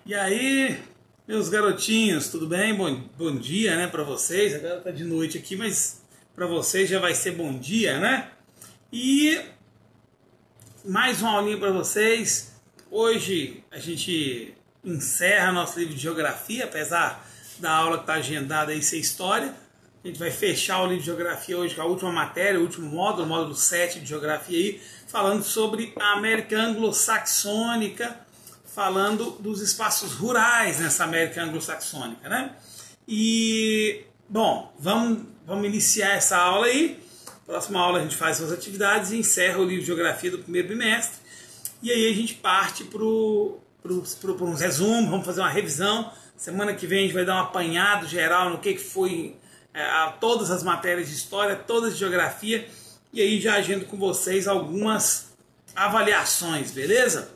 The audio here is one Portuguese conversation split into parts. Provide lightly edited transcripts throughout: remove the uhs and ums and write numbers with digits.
E aí, meus garotinhos, tudo bem? Bom dia, né, para vocês. Agora tá de noite aqui, mas para vocês já vai ser bom dia, né? E mais uma aulinha para vocês. Hoje a gente encerra nosso livro de geografia, apesar da aula que tá agendada aí ser história. A gente vai fechar o livro de geografia hoje com a última matéria, o último módulo, o módulo 7 de geografia aí, falando sobre a América Anglo-Saxônica, falando dos espaços rurais nessa América Anglo-Saxônica, né? E, bom, vamos iniciar essa aula aí. Próxima aula a gente faz suas atividades e encerra o livro de geografia do primeiro bimestre. E aí a gente parte para um resumo, vamos fazer uma revisão. Semana que vem a gente vai dar um apanhado geral no que foi todas as matérias de história, todas de geografia. E aí já agendo com vocês algumas avaliações, beleza?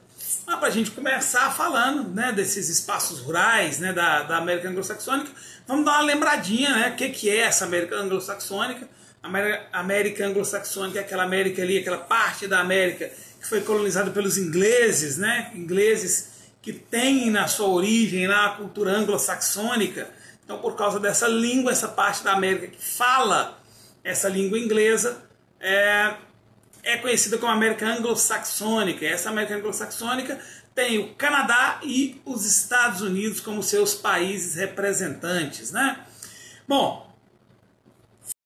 Mas para a gente começar falando, né, desses espaços rurais, né, da América Anglo-Saxônica, vamos dar uma lembradinha, né, o que é essa América Anglo-Saxônica. A América Anglo-Saxônica é aquela América ali, aquela parte da América que foi colonizada pelos ingleses, né, ingleses que têm na sua origem lá a cultura anglo-saxônica. Então, por causa dessa língua, essa parte da América que fala essa língua inglesa, é conhecida como América Anglo-Saxônica. Essa América Anglo-Saxônica tem o Canadá e os Estados Unidos como seus países representantes, né? Bom,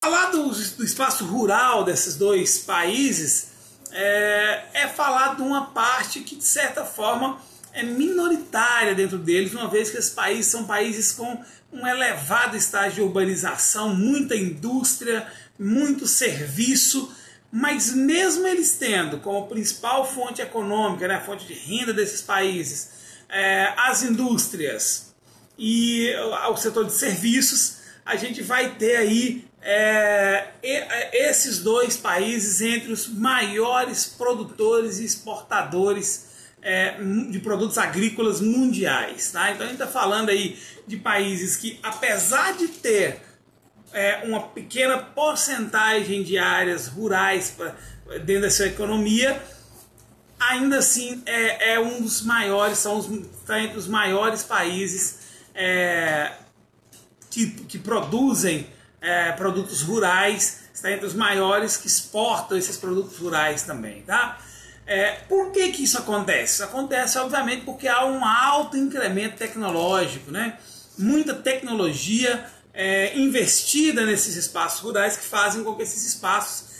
falar do espaço rural desses dois países é falar de uma parte que, de certa forma, é minoritária dentro deles, uma vez que esses países são países com um elevado estágio de urbanização, muita indústria, muito serviço. Mas mesmo eles tendo como principal fonte econômica, né, a fonte de renda desses países, as indústrias e o setor de serviços, a gente vai ter aí esses dois países entre os maiores produtores e exportadores de produtos agrícolas mundiais. Tá? Então a gente está falando aí de países que, apesar de ter uma pequena porcentagem de áreas rurais dentro da sua economia, ainda assim é um dos maiores, está entre os maiores países que produzem produtos rurais, está entre os maiores que exportam esses produtos rurais também, tá? Por que isso acontece? Isso acontece, obviamente, porque há um alto incremento tecnológico, né? Muita tecnologia investida nesses espaços rurais que fazem com que esses espaços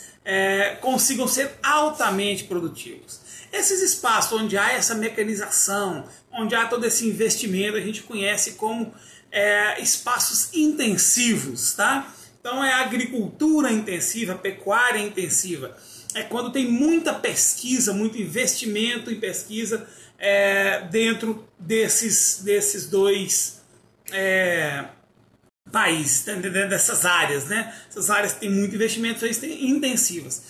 consigam ser altamente produtivos. Esses espaços onde há essa mecanização, onde há todo esse investimento, a gente conhece como espaços intensivos, tá? Então é a agricultura intensiva, a pecuária intensiva. É quando tem muita pesquisa, muito investimento em pesquisa dentro desses dois países, dessas áreas, né? Essas áreas que têm muito investimento, são intensivas.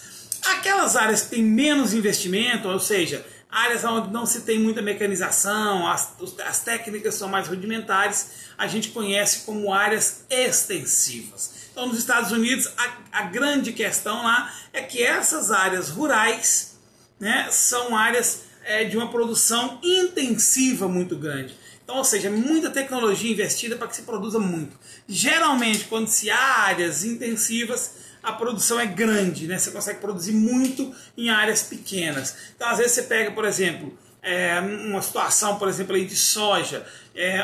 Aquelas áreas que têm menos investimento, ou seja, áreas onde não se tem muita mecanização, as técnicas são mais rudimentares, a gente conhece como áreas extensivas. Então, nos Estados Unidos, a grande questão lá é que essas áreas rurais, né, são áreas de uma produção intensiva muito grande. Então, ou seja, muita tecnologia investida para que se produza muito. Geralmente, quando se há áreas intensivas, a produção é grande, né? Você consegue produzir muito em áreas pequenas. Então, às vezes você pega, por exemplo, uma situação, por exemplo, aí de soja,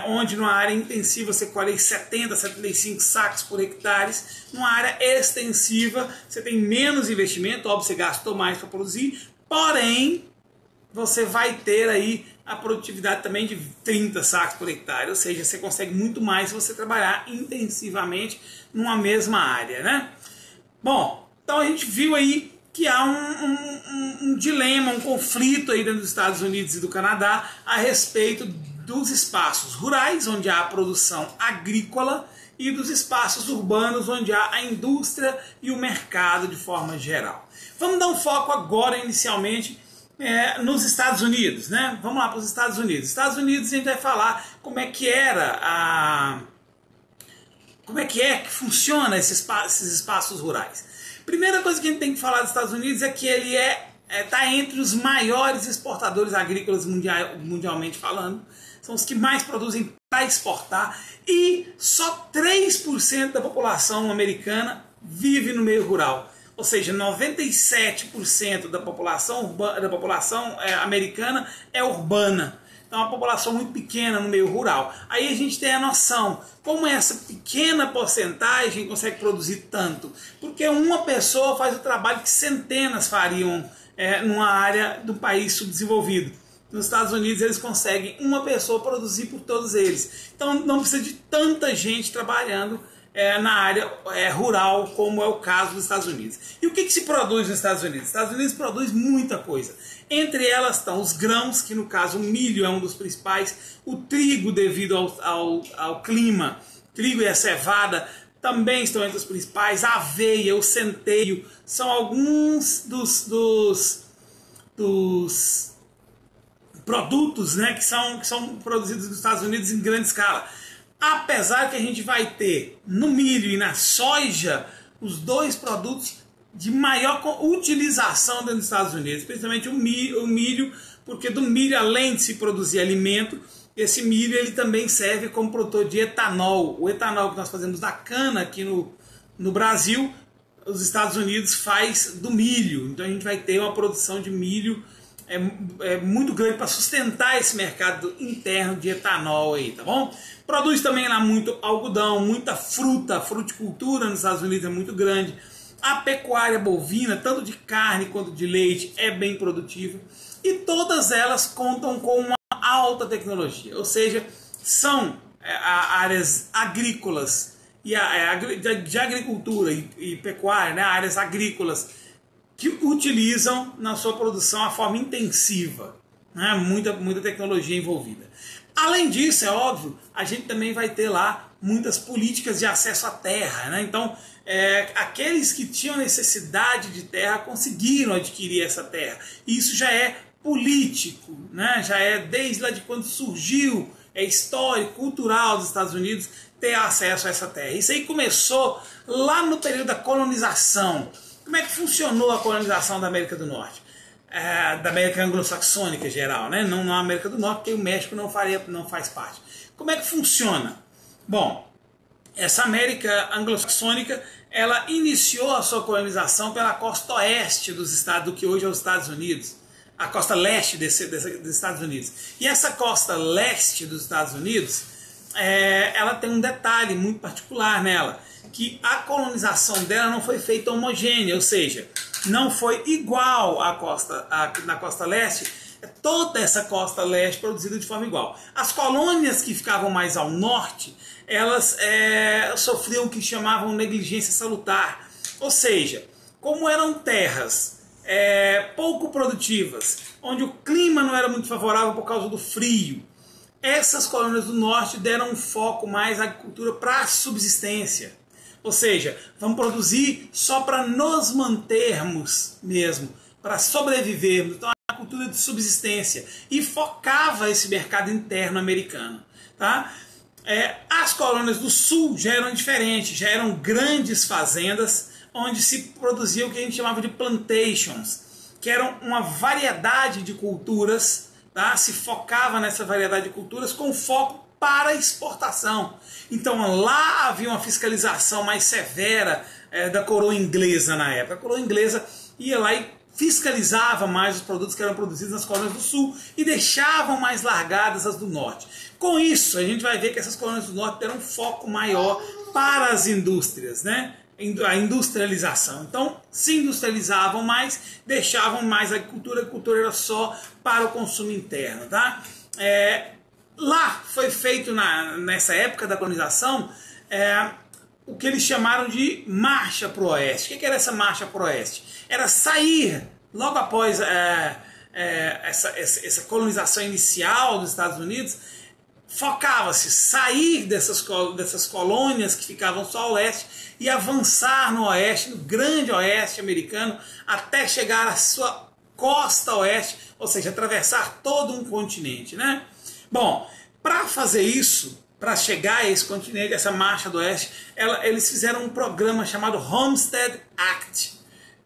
onde numa área intensiva você colhe 70, 75 sacos por hectare, numa área extensiva você tem menos investimento, óbvio, você gastou mais para produzir, porém você vai ter aí a produtividade também de 30 sacos por hectare, ou seja, você consegue muito mais se você trabalhar intensivamente numa mesma área, né? Bom, então a gente viu aí que há um dilema, um conflito aí dentro dos Estados Unidos e do Canadá a respeito dos espaços rurais, onde há a produção agrícola, e dos espaços urbanos, onde há a indústria e o mercado de forma geral. Vamos dar um foco agora, inicialmente, nos Estados Unidos, né? Vamos lá para os Estados Unidos. Estados Unidos a gente vai falar como é que funciona esses espaços rurais. Primeira coisa que a gente tem que falar dos Estados Unidos é que ele é está entre os maiores exportadores agrícolas mundialmente falando. São os que mais produzem para exportar. E só 3% da população americana vive no meio rural. Ou seja, 97% da população americana é urbana. Então é uma população muito pequena no meio rural. Aí a gente tem a noção, como essa pequena porcentagem consegue produzir tanto? Porque uma pessoa faz o trabalho que centenas fariam numa área do país subdesenvolvido. Nos Estados Unidos eles conseguem uma pessoa produzir por todos eles. Então não precisa de tanta gente trabalhando na área rural, como é o caso dos Estados Unidos. E o que se produz nos Estados Unidos? Os Estados Unidos produz muita coisa. Entre elas estão os grãos, que no caso o milho é um dos principais, o trigo devido ao clima, trigo e a cevada também estão entre os principais, a aveia, o centeio, são alguns dos produtos, né, que são produzidos nos Estados Unidos em grande escala. Apesar que a gente vai ter no milho e na soja os dois produtos de maior utilização dentro dos Estados Unidos, principalmente o milho, porque do milho, além de se produzir alimento, esse milho ele também serve como produtor de etanol. O etanol que nós fazemos da cana aqui no Brasil, os Estados Unidos faz do milho. Então a gente vai ter uma produção de milho muito grande para sustentar esse mercado interno de etanol aí, tá bom? Produz também lá muito algodão, muita fruta, a fruticultura nos Estados Unidos é muito grande. A pecuária bovina, tanto de carne quanto de leite, é bem produtiva. E todas elas contam com uma alta tecnologia, ou seja, são áreas agrícolas e de agricultura e pecuária, né, áreas agrícolas que utilizam na sua produção a forma intensiva, né, muita tecnologia envolvida. Além disso, é óbvio, a gente também vai ter lá muitas políticas de acesso à terra, né? Então, aqueles que tinham necessidade de terra conseguiram adquirir essa terra. E isso já é político, né? Já é desde lá de quando surgiu, é histórico, cultural dos Estados Unidos ter acesso a essa terra. Isso aí começou lá no período da colonização. Como é que funcionou a colonização da América do Norte? Da América anglo-saxônica em geral, né? Não na América do Norte, porque o México não faz parte. Como é que funciona? Bom, essa América anglo-saxônica, ela iniciou a sua colonização pela costa oeste dos estados, do que hoje é os Estados Unidos, a costa leste dos Estados Unidos. E essa costa leste dos Estados Unidos, ela tem um detalhe muito particular nela, que a colonização dela não foi feita homogênea, ou seja, não foi igual na costa leste, toda essa costa leste produzida de forma igual. As colônias que ficavam mais ao norte, elas sofriam o que chamavam negligência salutar, ou seja, como eram terras pouco produtivas, onde o clima não era muito favorável por causa do frio, essas colônias do norte deram um foco mais à agricultura para subsistência. Ou seja, vamos produzir só para nos mantermos mesmo, para sobrevivermos. Então, a cultura de subsistência. E focava esse mercado interno americano. Tá? As colônias do sul já eram diferentes, já eram grandes fazendas, onde se produzia o que a gente chamava de plantations, que eram uma variedade de culturas, tá? Se focava nessa variedade de culturas com foco para exportação. Então lá havia uma fiscalização mais severa da coroa inglesa na época. A coroa inglesa ia lá e fiscalizava mais os produtos que eram produzidos nas colônias do sul e deixavam mais largadas as do norte. Com isso, a gente vai ver que essas colônias do norte deram um foco maior para as indústrias, né? A industrialização. Então, se industrializavam mais, deixavam mais a agricultura era só para o consumo interno, tá? Lá foi feito, nessa época da colonização, o que eles chamaram de marcha para o oeste. O que era essa marcha para o oeste? Era sair, logo após essa colonização inicial dos Estados Unidos, focava-se sair dessas colônias que ficavam só ao leste e avançar no oeste, no grande oeste americano, até chegar à sua costa oeste, ou seja, atravessar todo um continente, né? Bom, para fazer isso, para chegar a esse continente, essa marcha do oeste, eles fizeram um programa chamado Homestead Act.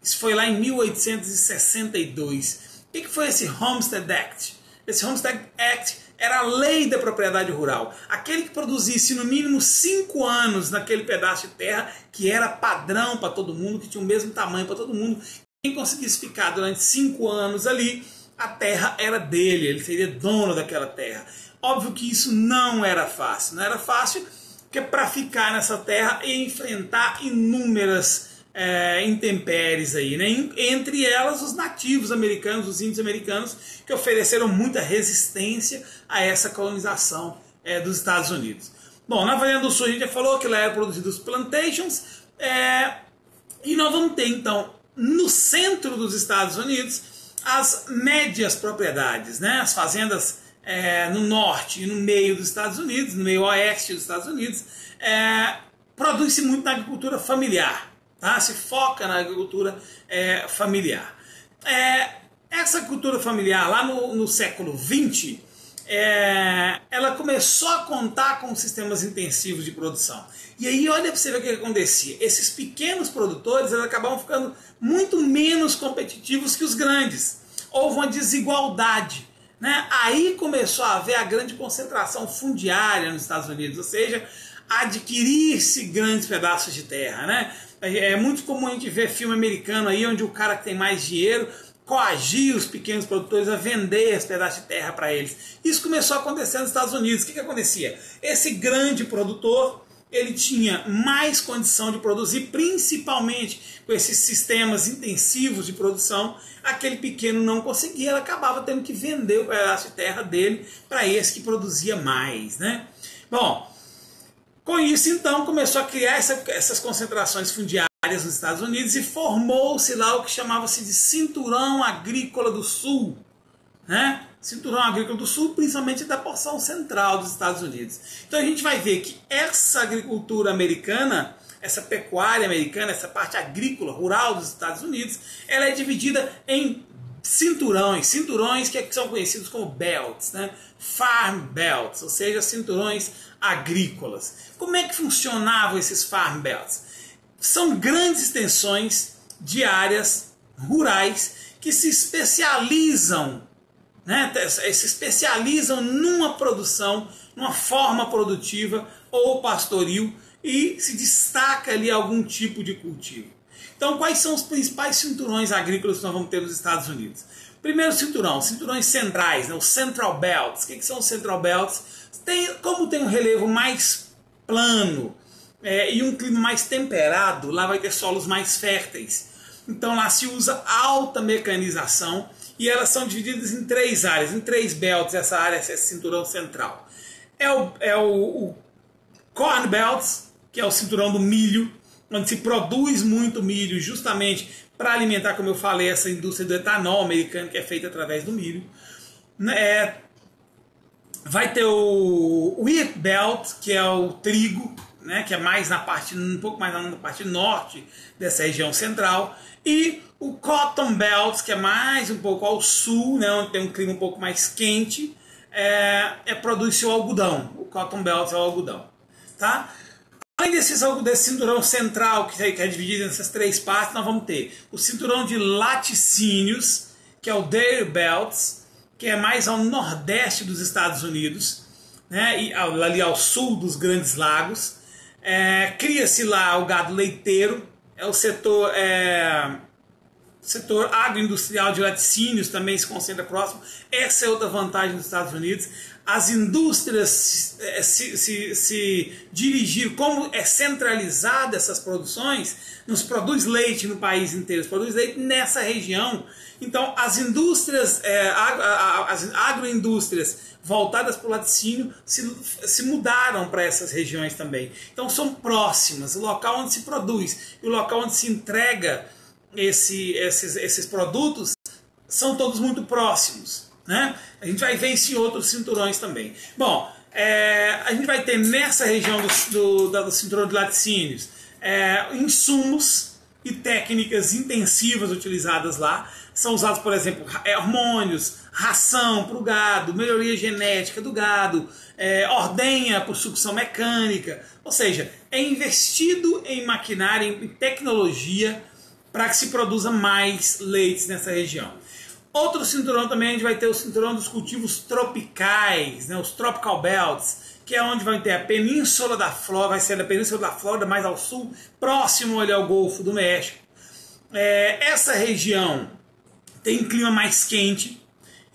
Isso foi lá em 1862. O que foi esse Homestead Act? Esse Homestead Act era a lei da propriedade rural. Aquele que produzisse no mínimo 5 anos naquele pedaço de terra, que era padrão para todo mundo, que tinha o mesmo tamanho para todo mundo. Quem conseguisse ficar durante 5 anos ali, a terra era dele, ele seria dono daquela terra. Óbvio que isso não era fácil. Não era fácil porque para ficar nessa terra e enfrentar inúmeras intempéries aí, né? Entre elas os nativos americanos, os índios americanos, que ofereceram muita resistência a essa colonização dos Estados Unidos. Bom, na Havaiana do Sul a gente já falou que lá eram produzidos plantations, e nós vamos ter então no centro dos Estados Unidos as médias propriedades, né? As fazendas no norte e no meio dos Estados Unidos, no meio oeste dos Estados Unidos, produz-se muito na agricultura familiar. Tá? Se foca na agricultura familiar. Essa agricultura familiar, lá no século XX, ela começou a contar com sistemas intensivos de produção. E aí, olha para você ver o que acontecia. Esses pequenos produtores acabavam ficando muito menos competitivos que os grandes. Houve uma desigualdade. Né? Aí começou a haver a grande concentração fundiária nos Estados Unidos, ou seja, adquirir-se grandes pedaços de terra, né? É muito comum a gente ver filme americano aí, onde o cara que tem mais dinheiro coagia os pequenos produtores a vender esse pedaço de terra para eles. Isso começou a acontecer nos Estados Unidos. O que acontecia? Esse grande produtor, ele tinha mais condição de produzir, principalmente com esses sistemas intensivos de produção. Aquele pequeno não conseguia, ele acabava tendo que vender o pedaço de terra dele para esse que produzia mais, né? Bom, com isso, então, começou a criar essas concentrações fundiárias nos Estados Unidos e formou-se lá o que chamava-se de Cinturão Agrícola do Sul. Né? Cinturão Agrícola do Sul, principalmente da porção central dos Estados Unidos. Então a gente vai ver que essa agricultura americana, essa pecuária americana, essa parte agrícola, rural dos Estados Unidos, ela é dividida em cinturões que são conhecidos como belts, né? Farm belts, ou seja, cinturões agrícolas. Como é que funcionavam esses farm belts? São grandes extensões de áreas rurais que se especializam, né? Se especializam numa produção, numa forma produtiva ou pastoril, e se destaca ali algum tipo de cultivo. Então, quais são os principais cinturões agrícolas que nós vamos ter nos Estados Unidos? Primeiro cinturão, cinturões centrais, né, os Central Belts. O que são os Central Belts? Como tem um relevo mais plano e um clima mais temperado, lá vai ter solos mais férteis. Então lá se usa alta mecanização e elas são divididas em 3 áreas, em 3 belts, essa área, esse cinturão central. É o Corn Belts, que é o cinturão do milho, onde se produz muito milho justamente para alimentar, como eu falei, essa indústria do etanol americano que é feita através do milho. Vai ter o Wheat Belt, que é o trigo, né, que é mais um pouco mais na parte norte dessa região central, e o Cotton Belt, que é mais um pouco ao sul, né, onde tem um clima um pouco mais quente, produz-se o algodão. O Cotton Belt é o algodão. Tá? Além desse cinturão central, que é dividido nessas 3 partes, nós vamos ter o cinturão de laticínios, que é o Dairy Belts, que é mais ao nordeste dos Estados Unidos, né, e ali ao sul dos Grandes Lagos. Cria-se lá o gado leiteiro, é o setor agroindustrial de laticínios também se concentra próximo. Essa é outra vantagem dos Estados Unidos. As indústrias se dirigir, como é centralizada essas produções, não se produz leite no país inteiro, se produz leite nessa região. Então as indústrias, as agroindústrias voltadas para o laticínio se mudaram para essas regiões também. Então são próximas, o local onde se produz e o local onde se entrega esses produtos são todos muito próximos. Né? A gente vai ver isso em outros cinturões também. Bom, a gente vai ter nessa região do cinturão de laticínios insumos e técnicas intensivas utilizadas lá. São usados, por exemplo, hormônios, ração para o gado, melhoria genética do gado, ordenha por sucção mecânica. Ou seja, é investido em maquinária, em tecnologia para que se produza mais leites nessa região. Outro cinturão também, a gente vai ter o cinturão dos cultivos tropicais, né, os Tropical Belts, que é onde vai ter a Península da Flórida, vai ser a Península da Flórida mais ao sul, próximo ali ao Golfo do México. Essa região tem clima mais quente,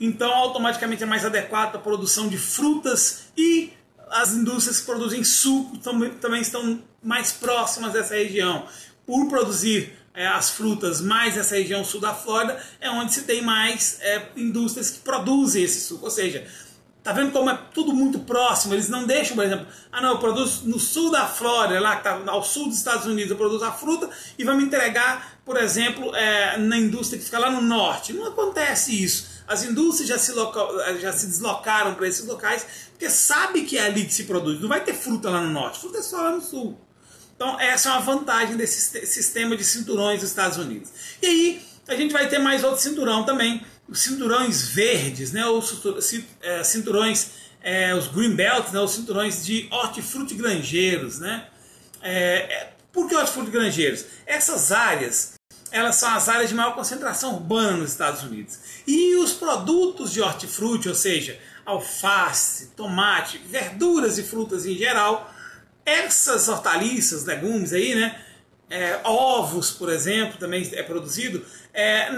então automaticamente é mais adequado para a produção de frutas, e as indústrias que produzem suco também estão mais próximas dessa região. Por produzir as frutas mais essa região sul da Flórida, é onde se tem mais indústrias que produzem esse suco. Ou seja, tá vendo como é tudo muito próximo? Eles não deixam, por exemplo, eu produzo no sul da Flórida, lá que tá ao sul dos Estados Unidos, eu produzo a fruta e vamos entregar, por exemplo, na indústria que fica lá no norte. Não acontece isso. As indústrias já se deslocaram para esses locais, porque sabe que é ali que se produz. Não vai ter fruta lá no norte, fruta é só lá no sul. Então essa é uma vantagem desse sistema de cinturões dos Estados Unidos. E aí a gente vai ter mais outro cinturão também, os cinturões verdes, né, ou cinturões, os green belts, né, os cinturões de hortifruti granjeiros, né. Por que hortifruti granjeiros? Essas áreas, elas são as áreas de maior concentração urbana nos Estados Unidos. E os produtos de hortifruti, ou seja, alface, tomate, verduras e frutas em geral, essas hortaliças, legumes aí, né, ovos, por exemplo, também é produzido,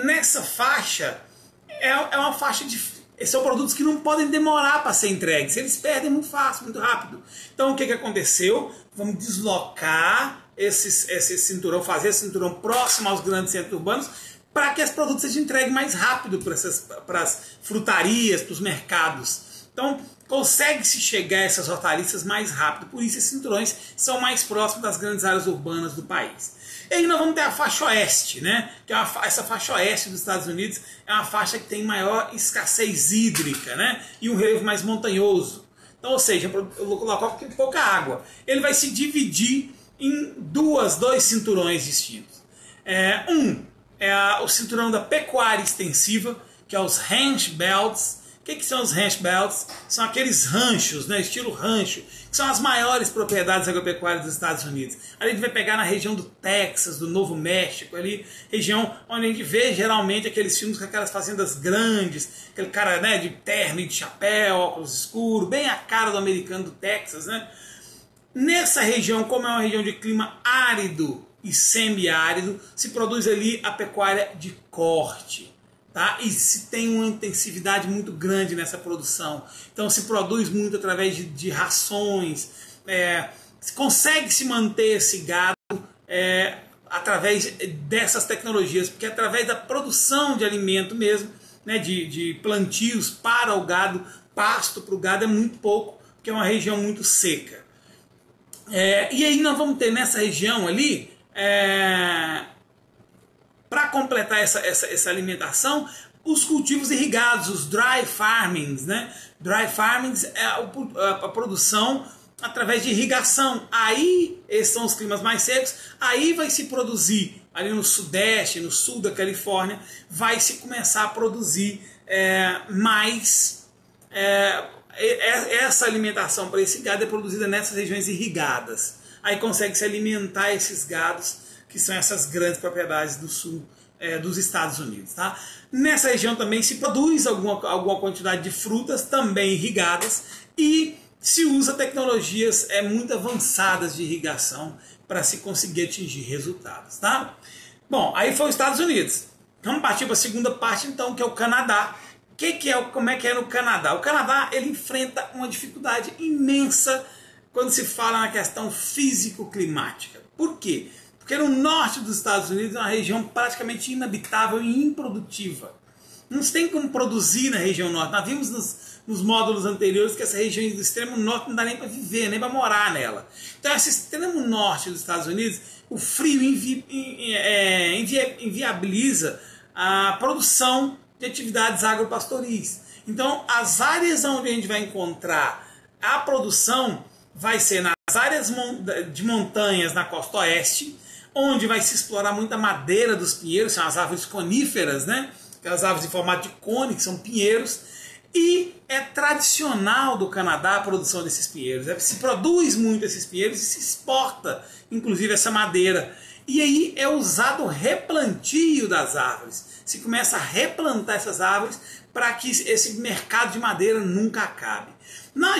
nessa faixa, é uma faixa de... São produtos que não podem demorar para ser entregues, eles perdem muito fácil, muito rápido. Então o que aconteceu? Vamos deslocar esse cinturão, fazer esse cinturão próximo aos grandes centros urbanos, para que os produtos sejam entregues mais rápido para as frutarias, para os mercados. Então consegue-se chegar a essas hortaliças mais rápido, por isso esses cinturões são mais próximos das grandes áreas urbanas do país. E aí nós vamos ter a faixa oeste, né? Que essa faixa oeste dos Estados Unidos é uma faixa que tem maior escassez hídrica, né? E um relevo mais montanhoso. Então, ou seja, o local que tem pouca água. Ele vai se dividir em dois cinturões distintos. Um é o cinturão da pecuária extensiva, que é os Ranch Belts. O que são os Ranch Belts? São aqueles ranchos, né, estilo rancho, que são as maiores propriedades agropecuárias dos Estados Unidos. A gente vai pegar na região do Texas, do Novo México, ali, região onde a gente vê geralmente aqueles filmes com aquelas fazendas grandes, aquele cara, né, de terno e de chapéu, óculos escuros, bem a cara do americano do Texas, né? Nessa região, como é uma região de clima árido e semiárido, se produz ali a pecuária de corte. Tá? E se tem uma intensividade muito grande nessa produção. Então se produz muito através de rações, consegue-se manter esse gado através dessas tecnologias, porque através da produção de alimento mesmo, né, de plantios para o gado, pasto para o gado é muito pouco, porque é uma região muito seca. E aí nós vamos ter nessa região ali... para completar essa alimentação, os cultivos irrigados, os dry farmings, né? Dry farmings é a produção através de irrigação. Aí, esses são os climas mais secos, aí vai se produzir, ali no sudeste, no sul da Califórnia, vai se começar a produzir mais... essa alimentação para esse gado é produzida nessas regiões irrigadas. Aí consegue se alimentar esses gados, que são essas grandes propriedades do sul dos Estados Unidos. Tá? Nessa região também se produz alguma quantidade de frutas, também irrigadas, e se usa tecnologias muito avançadas de irrigação para se conseguir atingir resultados. Tá? Bom, aí foi os Estados Unidos. Vamos partir para a segunda parte, então, que é o Canadá. Como é que é no Canadá? O Canadá ele enfrenta uma dificuldade imensa quando se fala na questão físico-climática. Por quê? Porque no norte dos Estados Unidos é uma região praticamente inabitável e improdutiva. Não se tem como produzir na região norte. Nós vimos nos módulos anteriores que essa região do extremo norte não dá nem para viver, nem para morar nela. Então esse extremo norte dos Estados Unidos, o frio inviabiliza a produção de atividades agropastoris. Então as áreas onde a gente vai encontrar a produção vai ser nas áreas de montanhas na costa oeste, onde vai se explorar muita madeira dos pinheiros, são as árvores coníferas, né? Aquelas árvores em formato de cone, que são pinheiros, e é tradicional do Canadá a produção desses pinheiros. Se produz muito esses pinheiros e se exporta, inclusive, essa madeira. E aí é usado o replantio das árvores. Se começa a replantar essas árvores para que esse mercado de madeira nunca acabe.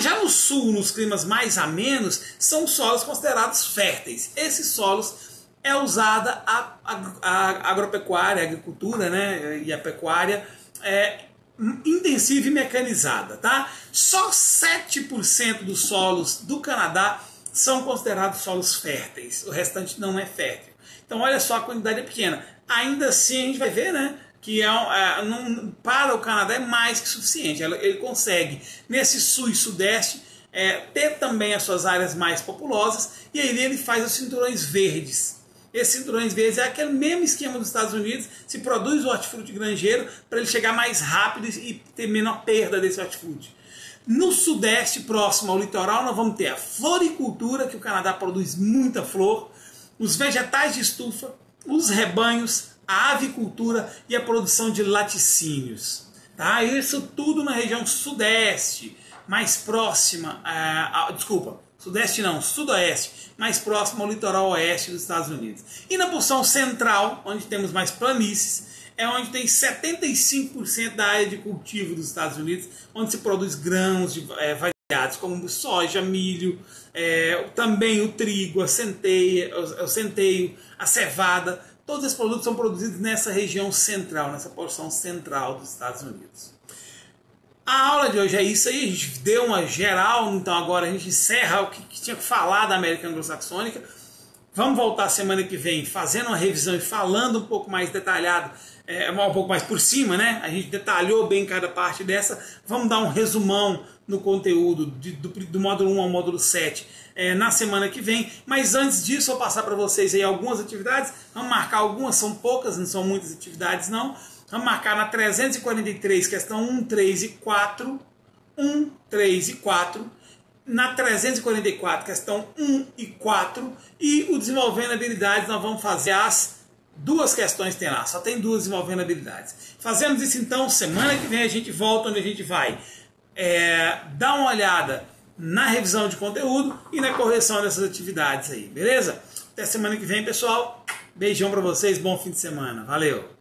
Já no sul, nos climas mais amenos, são solos considerados férteis. Esses solos é usada a agropecuária, a agricultura, né, e a pecuária intensiva e mecanizada. Tá? Só 7% dos solos do Canadá são considerados solos férteis. O restante não é fértil. Então olha só, a quantidade é pequena. Ainda assim a gente vai ver, né, que para o Canadá é mais que suficiente. Ele consegue, nesse sul e sudeste, ter também as suas áreas mais populosas, e aí ele faz os cinturões verdes. Esses cinturões verdes é aquele mesmo esquema dos Estados Unidos, se produz o hortifruti granjeiro para ele chegar mais rápido e ter menor perda desse hortifruti. No sudeste, próximo ao litoral, nós vamos ter a floricultura, que o Canadá produz muita flor, os vegetais de estufa, os rebanhos, a avicultura e a produção de laticínios. Tá? Isso tudo na região sudeste, mais próxima, sudeste não, sudoeste, mais próximo ao litoral oeste dos Estados Unidos. E na porção central, onde temos mais planícies, é onde tem 75% da área de cultivo dos Estados Unidos, onde se produz grãos variados, como soja, milho, também o trigo, o centeio, a cevada. Todos esses produtos são produzidos nessa região central, nessa porção central dos Estados Unidos. A aula de hoje é isso aí, a gente deu uma geral, então agora a gente encerra o que tinha que falar da América Anglo-Saxônica. Vamos voltar semana que vem fazendo uma revisão e falando um pouco mais detalhado, um pouco mais por cima, né? A gente detalhou bem cada parte dessa. Vamos dar um resumão no conteúdo do módulo 1 ao módulo 7 na semana que vem. Mas antes disso, eu vou passar para vocês aí algumas atividades. Vamos marcar algumas, são poucas, não são muitas atividades não. Vamos marcar na 343, questão 1, 3 e 4. 1, 3 e 4. Na 344, questão 1 e 4. E o desenvolvendo habilidades, nós vamos fazer as duas questões que tem lá. Só tem duas desenvolvendo habilidades. Fazemos isso então, semana que vem a gente volta onde a gente vai dar uma olhada na revisão de conteúdo e na correção dessas atividades aí, beleza? Até semana que vem, pessoal. Beijão pra vocês, bom fim de semana. Valeu!